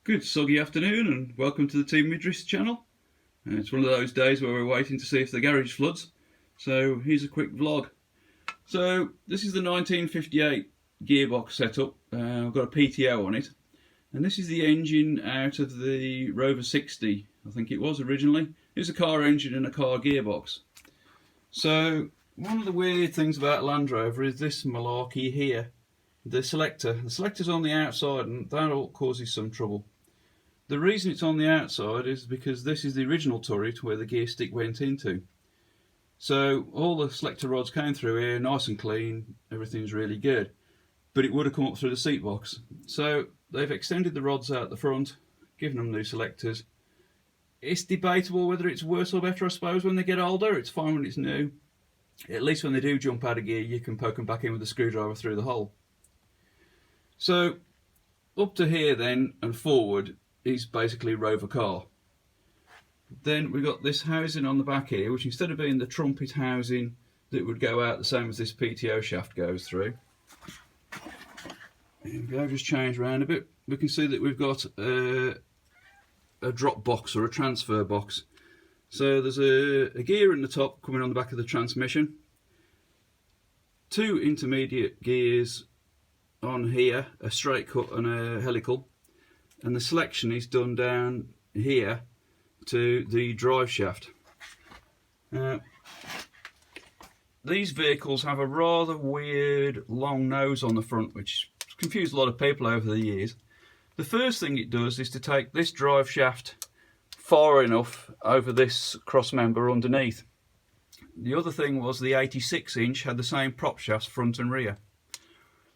Good soggy afternoon and welcome to the Team Midris channel. It's one of those days where we're waiting to see if the garage floods, so here's a quick vlog. So this is the 1958 gearbox setup. I've got a PTO on it, and this is the engine out of the Rover 60, I think it was originally. It's a car engine and a car gearbox. So one of the weird things about Landrover is this malarkey here. The selector's on the outside, and that all causes some trouble. The reason it's on the outside is because this is the original turret where the gear stick went into. So all the selector rods came through here nice and clean, everything's really good, but it would have come up through the seat box. So they've extended the rods out the front, given them new selectors. It's debatable whether it's worse or better, I suppose, when they get older. It's fine when it's new. At least when they do jump out of gear, you can poke them back in with a screwdriver through the hole. So up to here then and forward is basically Rover car. Then we've got this housing on the back here, which instead of being the trumpet housing that would go out the same as this PTO shaft goes through, here we go, just change around a bit, we can see that we've got a drop box or a transfer box. So there's a gear in the top coming on the back of the transmission, two intermediate gears on here, a straight cut and a helical, and the selection is done down here to the drive shaft. These vehicles have a rather weird long nose on the front, which confused a lot of people over the years. The first thing it does is to take this drive shaft far enough over this cross member underneath. The other thing was the 86-inch had the same prop shafts front and rear.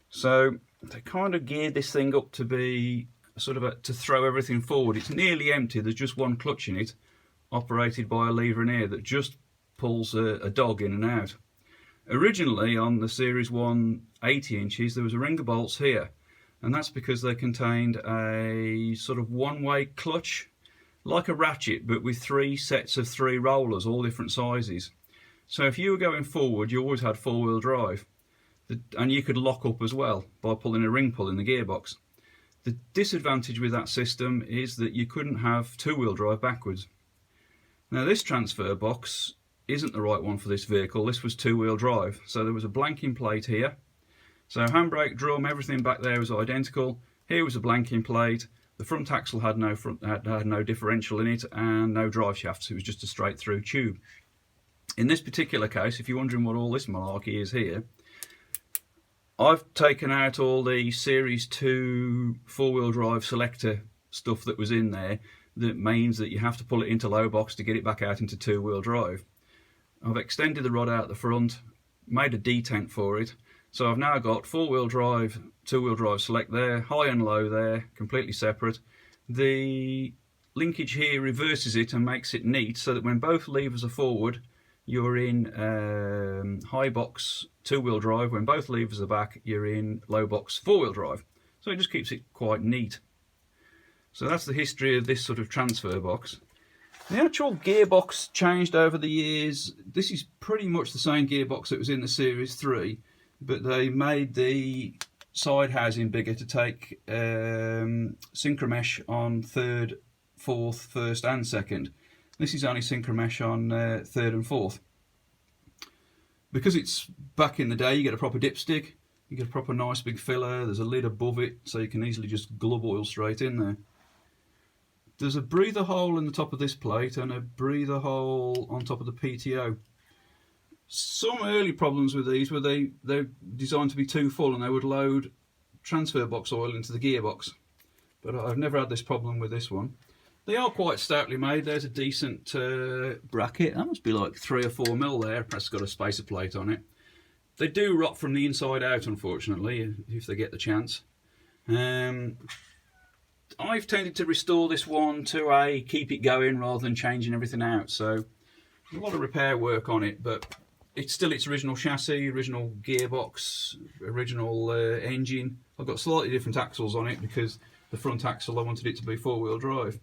So they kind of geared this thing up to be to throw everything forward. It's nearly empty, there's just one clutch in it, operated by a lever in here that just pulls a dog in and out. Originally on the Series 1 80 inches there was a ring of bolts here, and that's because they contained a sort of one-way clutch, like a ratchet but with three sets of three rollers, all different sizes. So if you were going forward you always had four-wheel drive, and you could lock up as well by pulling a ring pull in the gearbox. The disadvantage with that system is that you couldn't have two-wheel drive backwards. Now this transfer box isn't the right one for this vehicle. This was two-wheel drive, so there was a blanking plate here. So handbrake, drum, everything back there was identical. Here was a blanking plate. The front axle had no differential in it and no drive shafts. It was just a straight through tube. In this particular case, if you're wondering what all this malarkey is here, I've taken out all the Series 2 four-wheel drive selector stuff that was in there. That means that you have to pull it into low box to get it back out into two-wheel drive. I've extended the rod out the front, made a detent for it, so I've now got four-wheel drive, two-wheel drive select there, high and low there, completely separate. The linkage here reverses it and makes it neat so that when both levers are forward, you're in high box two-wheel drive. When both levers are back, you're in low box four-wheel drive. So it just keeps it quite neat. So that's the history of this sort of transfer box. The actual gearbox changed over the years. This is pretty much the same gearbox that was in the Series 3, but they made the side housing bigger to take synchromesh on third, fourth, first and second. This is only synchromesh on third and fourth. Because it's back in the day, you get a proper dipstick, you get a proper nice big filler, there's a lid above it so you can easily just glub oil straight in there. There's a breather hole in the top of this plate and a breather hole on top of the PTO. Some early problems with these were they're designed to be too full and they would load transfer box oil into the gearbox. But I've never had this problem with this one. They are quite stoutly made. There's a decent bracket. That must be like 3 or 4 mil there. It's got a spacer plate on it. They do rot from the inside out, unfortunately, if they get the chance. I've tended to restore this one to a keep it going rather than changing everything out. So there's a lot of repair work on it, but it's still its original chassis, original gearbox, original engine. I've got slightly different axles on it because the front axle I wanted it to be four-wheel drive.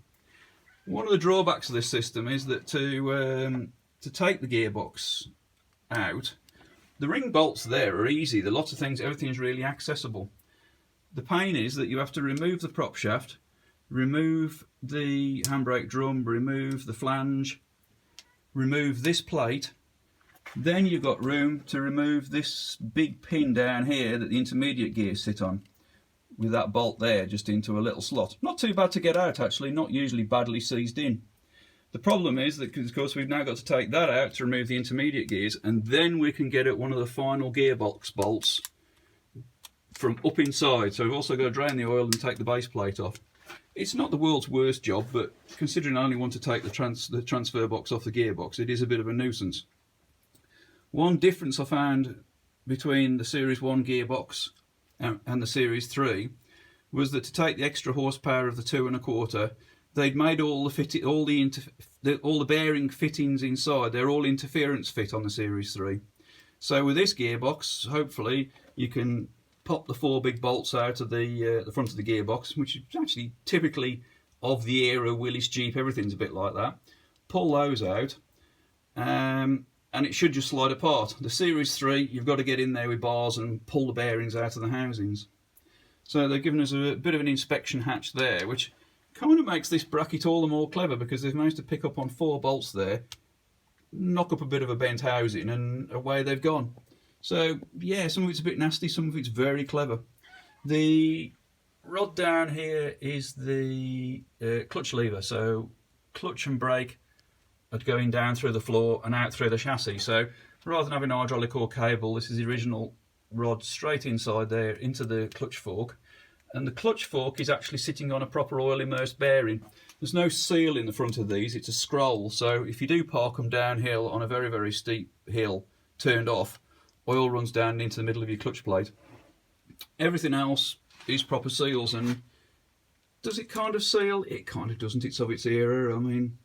One of the drawbacks of this system is that to take the gearbox out, the ring bolts there are easy. There are lots of things, everything's really accessible. The pain is that you have to remove the prop shaft, remove the handbrake drum, remove the flange, remove this plate, then you've got room to remove this big pin down here that the intermediate gears sit on, with that bolt there just into a little slot. Not too bad to get out actually, not usually badly seized in. The problem is that, of course, we've now got to take that out to remove the intermediate gears, and then we can get at one of the final gearbox bolts from up inside. So we've also got to drain the oil and take the base plate off. It's not the world's worst job, but considering I only want to take the transfer box off the gearbox, it is a bit of a nuisance. One difference I found between the Series 1 gearbox and the Series 3 was that to take the extra horsepower of the 2 1/4, they'd made all the bearing fittings inside. They're all interference fit on the Series 3. So with this gearbox, hopefully you can pop the 4 big bolts out of the front of the gearbox, which is actually typically of the era, Willys, Jeep, everything's a bit like that. Pull those out, and it should just slide apart. The Series 3, you've got to get in there with bars and pull the bearings out of the housings. So they've given us a bit of an inspection hatch there, which kind of makes this bracket all the more clever, because they've managed to pick up on 4 bolts there, knock up a bit of a bent housing, and away they've gone. So yeah, some of it's a bit nasty, some of it's very clever. The rod down here is the clutch lever, so clutch and brake are going down through the floor and out through the chassis. So rather than having a hydraulic or cable, this is the original rod straight inside there into the clutch fork. And the clutch fork is actually sitting on a proper oil immersed bearing. There's no seal in the front of these, it's a scroll, so if you do park them downhill on a very, very steep hill, turned off, oil runs down into the middle of your clutch plate. Everything else is proper seals, and does it kind of seal? It kind of doesn't, it's of its era. I mean,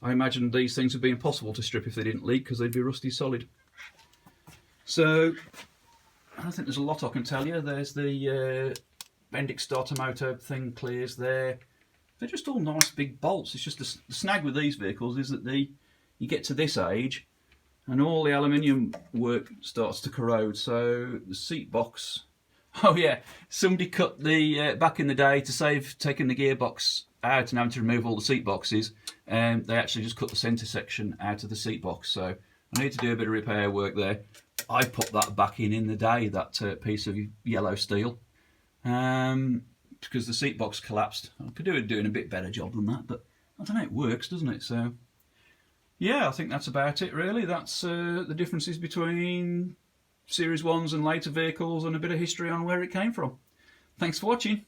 I imagine these things would be impossible to strip if they didn't leak, because they'd be rusty solid. So, I don't think there's a lot I can tell you. There's the Bendix starter motor thing clears there. They're just all nice big bolts. It's just the snag with these vehicles is that you get to this age and all the aluminium work starts to corrode. So the seat box, oh yeah, somebody cut the back in the day to save taking the gearbox out and having to remove all the seat boxes, and they actually just cut the centre section out of the seat box. So I need to do a bit of repair work there. I put that back in the day, that piece of yellow steel. Because the seat box collapsed. I could do it doing a bit better job than that, but I don't know, it works, doesn't it? So yeah, I think that's about it really. That's the differences between Series 1s and later vehicles, and a bit of history on where it came from. Thanks for watching.